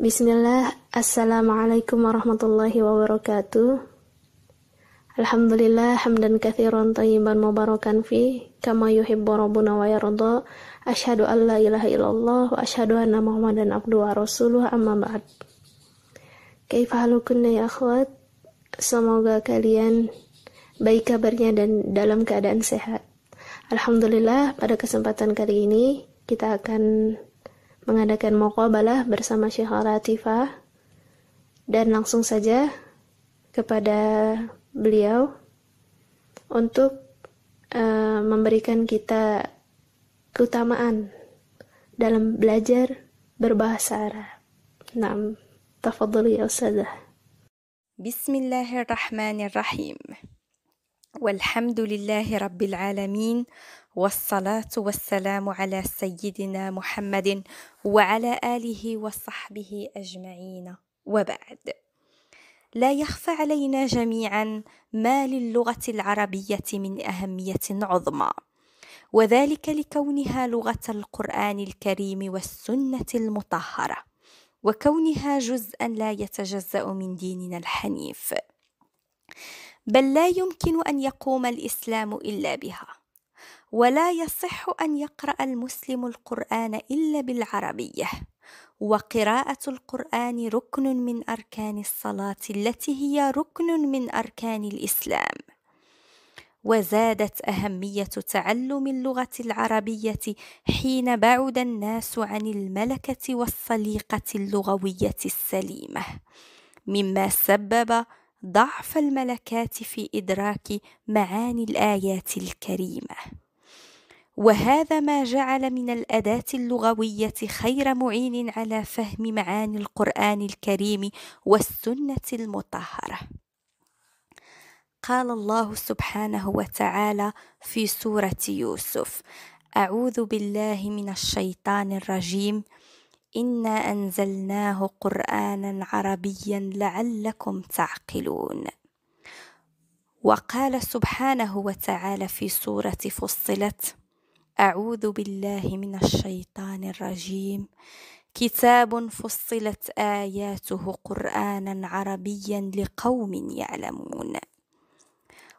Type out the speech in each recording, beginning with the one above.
Bismillah, Assalamualaikum warahmatullahi wabarakatuh. Alhamdulillah, hamdan katsiran thayyiban mubarakan fi, kama yuhibbu rabbuna wa yarda. Asyhadu an la ilaha illallah wa asyhadu anna Muhammadan abduhu wa rasuluh, amma ba'd. Kaifa halukunna ya akhwat? Semoga kalian baik kabarnya dan dalam keadaan sehat. Alhamdulillah, pada kesempatan kali ini kita akan mengadakan muqabalah bersama Syekh Latifah, dan langsung saja kepada beliau untuk memberikan kita keutamaan dalam belajar berbahasa Arab. Naam, tafadhali ya Ustazah. Bismillahirrahmanirrahim. Walhamdulillahi rabbil alamin. Wassalatu wassalamu ala sayyidina Muhammadin wa ala alihi wa sahbihi ajma'in. Wa ba'd. لا يخفى علينا جميعا ما للغة العربية من أهمية عظمى، وذلك لكونها لغة القرآن الكريم والسنة المطهرة، وكونها جزءا لا يتجزأ من ديننا الحنيف، بل لا يمكن أن يقوم الإسلام إلا بها، ولا يصح أن يقرأ المسلم القرآن إلا بالعربية. وقراءة القرآن ركن من أركان الصلاة التي هي ركن من أركان الإسلام. وزادت أهمية تعلم اللغة العربية حين بعد الناس عن الملكة والسليقة اللغوية السليمة، مما سبب ضعف الملكات في إدراك معاني الآيات الكريمة. وهذا ما جعل من الأداة اللغوية خير معين على فهم معاني القرآن الكريم والسنة المطهرة. قال الله سبحانه وتعالى في سورة يوسف: أعوذ بالله من الشيطان الرجيم، إنا أنزلناه قرآنا عربيا لعلكم تعقلون. وقال سبحانه وتعالى في سورة فصلت: أعوذ بالله من الشيطان الرجيم، كتاب فصلت آياته قرآنا عربيا لقوم يعلمون.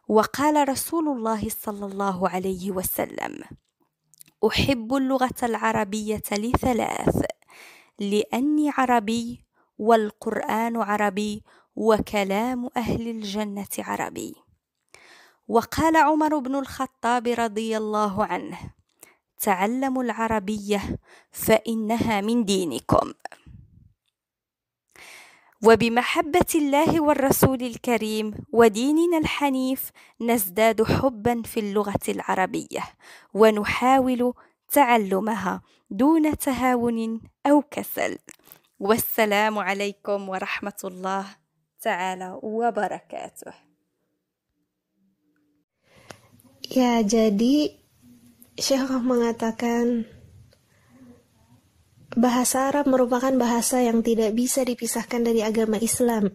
وقال رسول الله صلى الله عليه وسلم: أحب اللغة العربية لثلاث: لأني عربي، والقرآن عربي، وكلام أهل الجنة عربي. وقال عمر بن الخطاب رضي الله عنه: تعلموا العربية فإنها من دينكم. وبمحبة الله والرسول الكريم وديننا الحنيف نزداد حبا في اللغة العربية، ونحاول تعلمها دون تهاون أو كسل. والسلام عليكم ورحمة الله تعالى وبركاته. Ya, jadi Syekh mengatakan bahasa Arab merupakan bahasa yang tidak bisa dipisahkan dari agama Islam,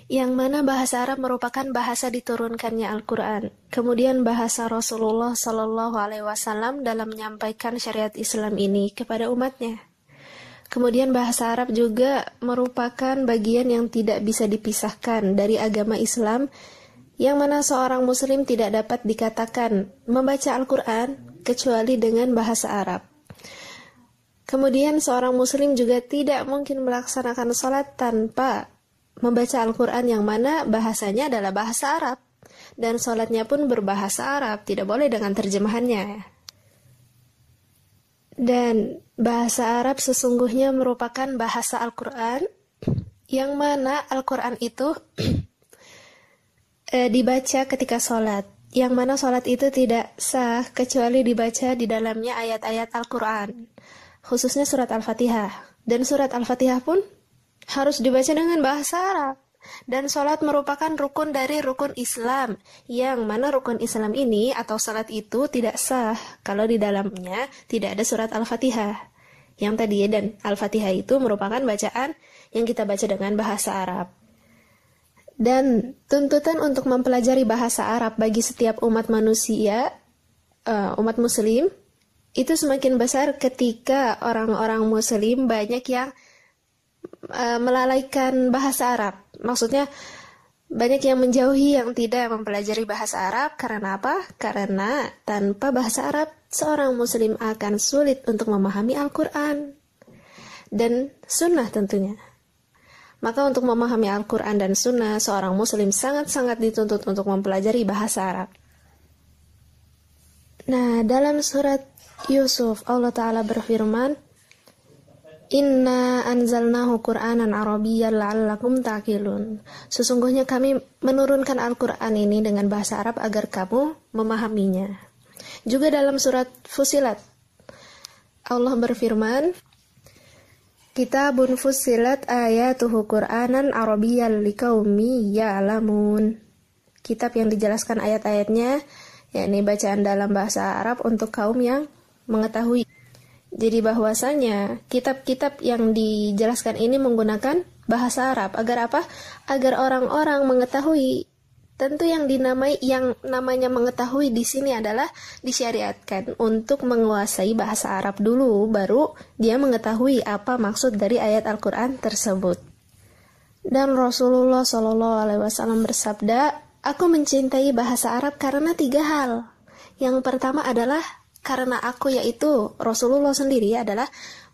yang mana bahasa Arab merupakan bahasa diturunkannya Al-Quran, kemudian bahasa Rasulullah Sallallahu Alaihi Wasallam dalam menyampaikan syariat Islam ini kepada umatnya. Kemudian bahasa Arab juga merupakan bagian yang tidak bisa dipisahkan dari agama Islam, yang mana seorang muslim tidak dapat dikatakan membaca Al-Quran kecuali dengan bahasa Arab. Kemudian seorang muslim juga tidak mungkin melaksanakan sholat tanpa membaca Al-Quran, yang mana bahasanya adalah bahasa Arab, dan sholatnya pun berbahasa Arab, tidak boleh dengan terjemahannya. Dan bahasa Arab sesungguhnya merupakan bahasa Al-Quran, yang mana Al-Quran itu dibaca ketika sholat, yang mana sholat itu tidak sah kecuali dibaca di dalamnya ayat-ayat Al-Quran, khususnya surat Al-Fatihah. Dan surat Al-Fatihah pun harus dibaca dengan bahasa Arab. Dan sholat merupakan rukun dari rukun Islam, yang mana rukun Islam ini atau sholat itu tidak sah kalau di dalamnya tidak ada surat Al-Fatihah yang tadi. Dan Al-Fatihah itu merupakan bacaan yang kita baca dengan bahasa Arab. Dan tuntutan untuk mempelajari bahasa Arab bagi setiap umat manusia, umat muslim, itu semakin besar ketika orang-orang muslim banyak yang melalaikan bahasa Arab. Maksudnya banyak yang menjauhi, yang tidak mempelajari bahasa Arab. Karena apa? Karena tanpa bahasa Arab, seorang muslim akan sulit untuk memahami Al-Quran dan sunnah tentunya. Maka untuk memahami Al-Quran dan sunnah, seorang muslim sangat-sangat dituntut untuk mempelajari bahasa Arab. Nah, dalam surat Yusuf, Allah Ta'ala berfirman, Inna anzalnahu Qur'anan Arabiyyan la'allakum ta'qilun. Sesungguhnya kami menurunkan Al-Quran ini dengan bahasa Arab agar kamu memahaminya. Juga dalam surat Fussilat, Allah berfirman, Kitabun fussilat ayatuhu Qur'anan Arabiyyan liqaumi ya'lamun. Kitab yang dijelaskan ayat-ayatnya, yakni bacaan dalam bahasa Arab untuk kaum yang mengetahui. Jadi bahwasanya kitab-kitab yang dijelaskan ini menggunakan bahasa Arab. Agar apa? Agar orang-orang mengetahui. Tentu yang namanya mengetahui di sini adalah disyariatkan untuk menguasai bahasa Arab dulu, baru dia mengetahui apa maksud dari ayat Al-Quran tersebut. Dan Rasulullah SAW bersabda, aku mencintai bahasa Arab karena 3 hal. Yang pertama adalah karena aku, yaitu Rasulullah sendiri adalah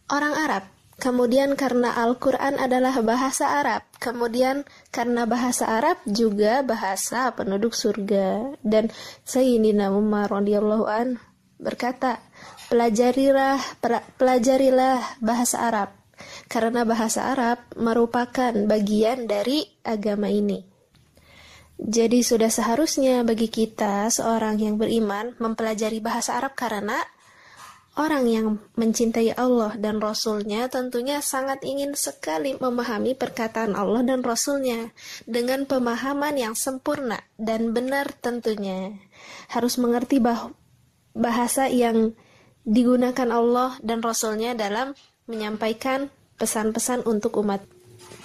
orang Arab. Kemudian karena Al-Quran adalah bahasa Arab. Kemudian karena bahasa Arab juga bahasa penduduk surga. Dan Sayyidina Umar radhiyallahu an berkata, pelajarilah bahasa Arab. Karena bahasa Arab merupakan bagian dari agama ini. Jadi sudah seharusnya bagi kita, seorang yang beriman, mempelajari bahasa Arab karena orang yang mencintai Allah dan Rasul-Nya tentunya sangat ingin sekali memahami perkataan Allah dan Rasul-Nya dengan pemahaman yang sempurna dan benar tentunya. Harus mengerti bahasa yang digunakan Allah dan Rasul-Nya dalam menyampaikan pesan-pesan untuk umat.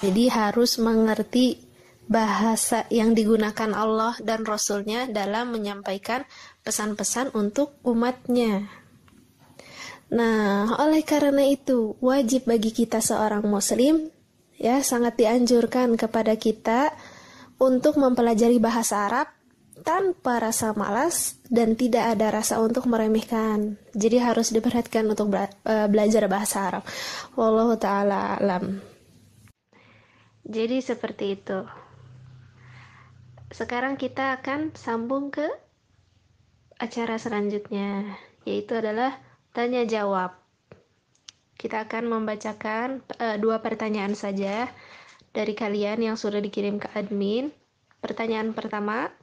Jadi harus mengerti bahasa yang digunakan Allah dan Rasul-Nya dalam menyampaikan pesan-pesan untuk umatnya. Nah, oleh karena itu, wajib bagi kita seorang muslim, ya, sangat dianjurkan kepada kita untuk mempelajari bahasa Arab tanpa rasa malas dan tidak ada rasa untuk meremehkan. Jadi harus diperhatikan untuk belajar bahasa Arab. Wallahu ta'ala alam. Jadi seperti itu. Sekarang kita akan sambung ke acara selanjutnya, yaitu adalah tanya jawab. Kita akan membacakan 2 pertanyaan saja dari kalian yang sudah dikirim ke admin. Pertanyaan pertama,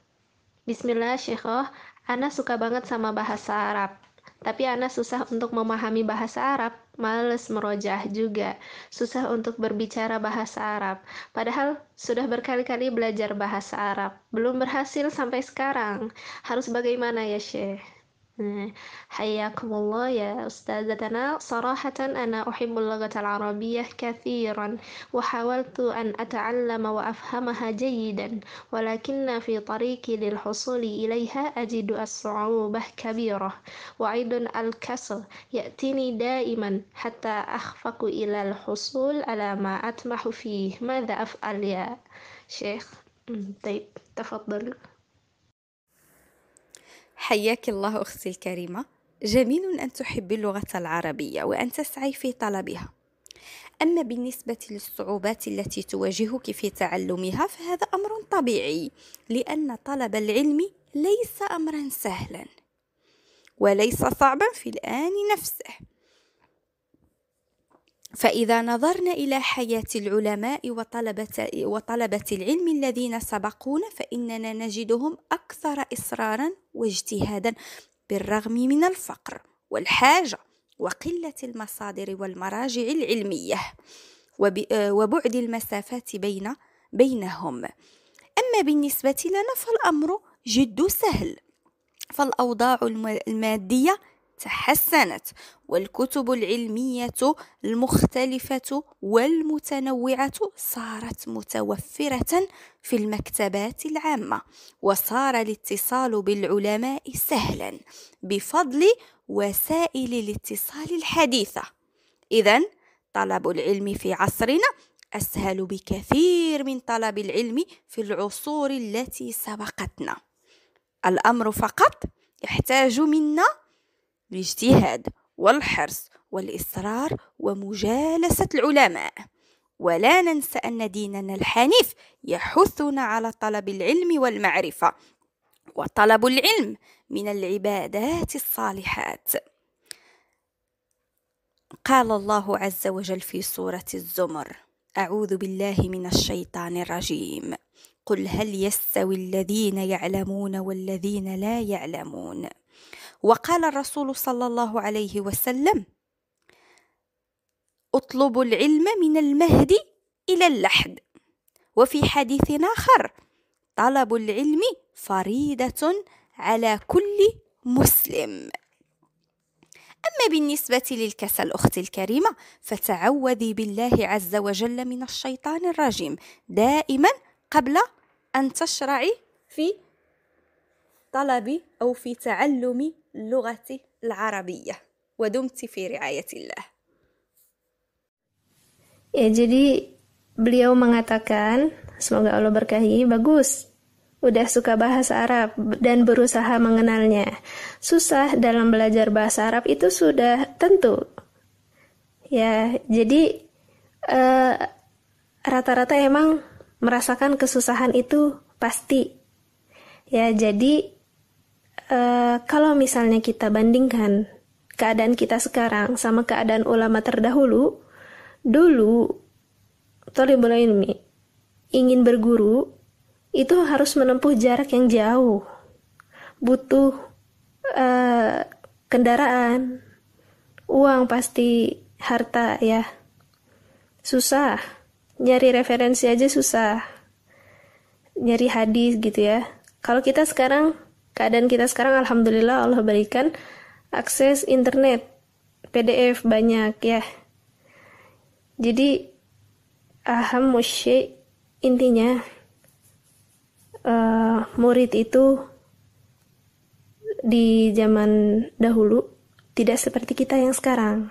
Bismillah Syekhoh, Ana suka banget sama bahasa Arab, tapi Ana susah untuk memahami bahasa Arab, males merojah juga, susah untuk berbicara bahasa Arab. Padahal sudah berkali-kali belajar bahasa Arab, belum berhasil sampai sekarang. Harus bagaimana ya Syekh? حياكم الله يا أستاذتنا. صراحة أنا أحب اللغة العربية كثيرا وحاولت أن أتعلم وأفهمها جيدا، ولكن في طريقي للحصول إليها أجد الصعوبة كبيرة وأيضا الكسل يأتيني دائما حتى أخفق إلى الحصول على ما أطمح فيه. ماذا أفعل يا شيخ؟ طيب تفضل. حياك الله أختي الكريمة. جميل أن تحبي اللغة العربية وأن تسعي في طلبها. أما بالنسبة للصعوبات التي تواجهك في تعلمها فهذا أمر طبيعي، لأن طلب العلم ليس أمرا سهلا وليس صعبا في الآن نفسه. فإذا نظرنا إلى حياة العلماء وطلبة العلم الذين سبقونا فإننا نجدهم أكثر إصرارا واجتهادا بالرغم من الفقر والحاجة وقلة المصادر والمراجع العلمية وبعد المسافات بينهم. أما بالنسبة لنا فالأمر جد سهل، فالأوضاع المادية تحسنت والكتب العلمية المختلفة والمتنوعة صارت متوفرة في المكتبات العامة، وصار الاتصال بالعلماء سهلا بفضل وسائل الاتصال الحديثة. إذن طلب العلم في عصرنا أسهل بكثير من طلب العلم في العصور التي سبقتنا. الأمر فقط يحتاج منا الاجتهاد والحرص والإصرار ومجالسة العلماء، ولا ننسى أن ديننا الحنيف يحثنا على طلب العلم والمعرفة، وطلب العلم من العبادات الصالحات. قال الله عز وجل في سورة الزمر: أعوذ بالله من الشيطان الرجيم، قل هل يستوي الذين يعلمون والذين لا يعلمون. وقال الرسول صلى الله عليه وسلم: اطلبوا العلم من المهد إلى اللحد. وفي حديث آخر: طلب العلم فريضة على كل مسلم. أما بالنسبة للكسل أختي الكريمة، فتعوذي بالله عز وجل من الشيطان الرجيم دائما قبل أن تشرعي في طلب أو في تعلم اللغة العربية، ودمت في رعاية الله. Ya, jadi beliau mengatakan, semoga Allah berkahi, bagus, udah suka bahasa Arab dan berusaha mengenalnya. Susah dalam belajar bahasa Arab itu sudah tentu. Ya, jadi rata-rata emang merasakan kesusahan itu pasti. Ya, jadi kalau misalnya kita bandingkan keadaan kita sekarang sama keadaan ulama terdahulu, dulu thalibul ilmi ingin berguru itu harus menempuh jarak yang jauh, butuh kendaraan, uang pasti, harta ya, susah, nyari referensi aja susah, nyari hadis gitu ya. Kalau kita sekarang, keadaan kita sekarang alhamdulillah Allah berikan akses internet, PDF banyak ya. Jadi ahammu syai', intinya murid itu di zaman dahulu tidak seperti kita yang sekarang.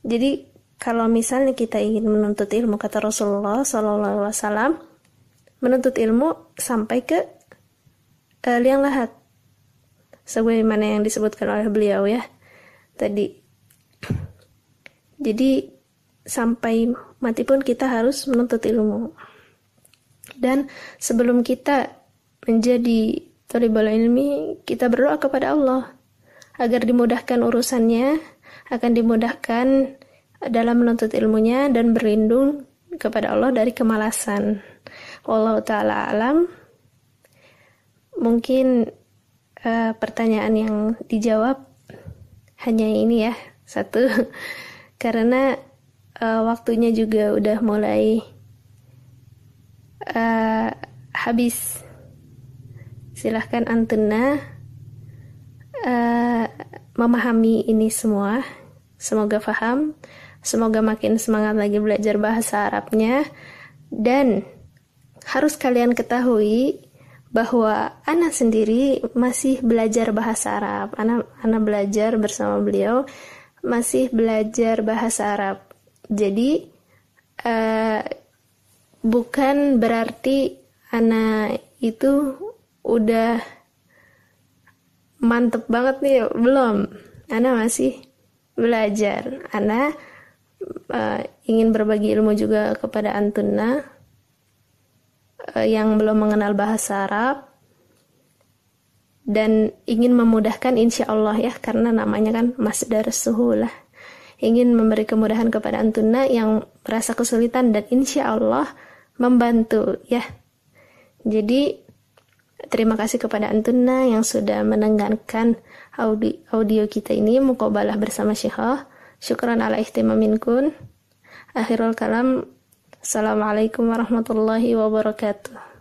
Jadi kalau misalnya kita ingin menuntut ilmu, kata Rasulullah SAW, menuntut ilmu sampai ke liang lahat, sebagaimana yang disebutkan oleh beliau ya tadi. Jadi sampai mati pun kita harus menuntut ilmu. Dan sebelum kita menjadi thalibul ilmi, kita berdoa kepada Allah agar dimudahkan urusannya, akan dimudahkan dalam menuntut ilmunya, dan berlindung kepada Allah dari kemalasan. Wallahu ta'ala alam. Mungkin pertanyaan yang dijawab hanya ini ya, satu. Karena waktunya juga udah mulai habis. Silahkan Antuna memahami ini semua. Semoga paham, semoga makin semangat lagi belajar bahasa Arabnya. Dan harus kalian ketahui bahwa Ana sendiri masih belajar bahasa Arab. Ana belajar bersama beliau, masih belajar bahasa Arab. Jadi bukan berarti Ana itu udah mantep banget nih, belum. Ana masih belajar. Ana ingin berbagi ilmu juga kepada Antuna yang belum mengenal bahasa Arab, dan ingin memudahkan insya Allah ya, karena namanya kan masdar suhulah, ingin memberi kemudahan kepada Antuna yang merasa kesulitan, dan insya Allah membantu ya. Jadi terima kasih kepada Antuna yang sudah mendengarkan audio kita ini, muqabalah bersama Syekhah. Syukran ala ihtimaminkun. Akhirul kalam. Assalamualaikum warahmatullahi wabarakatuh.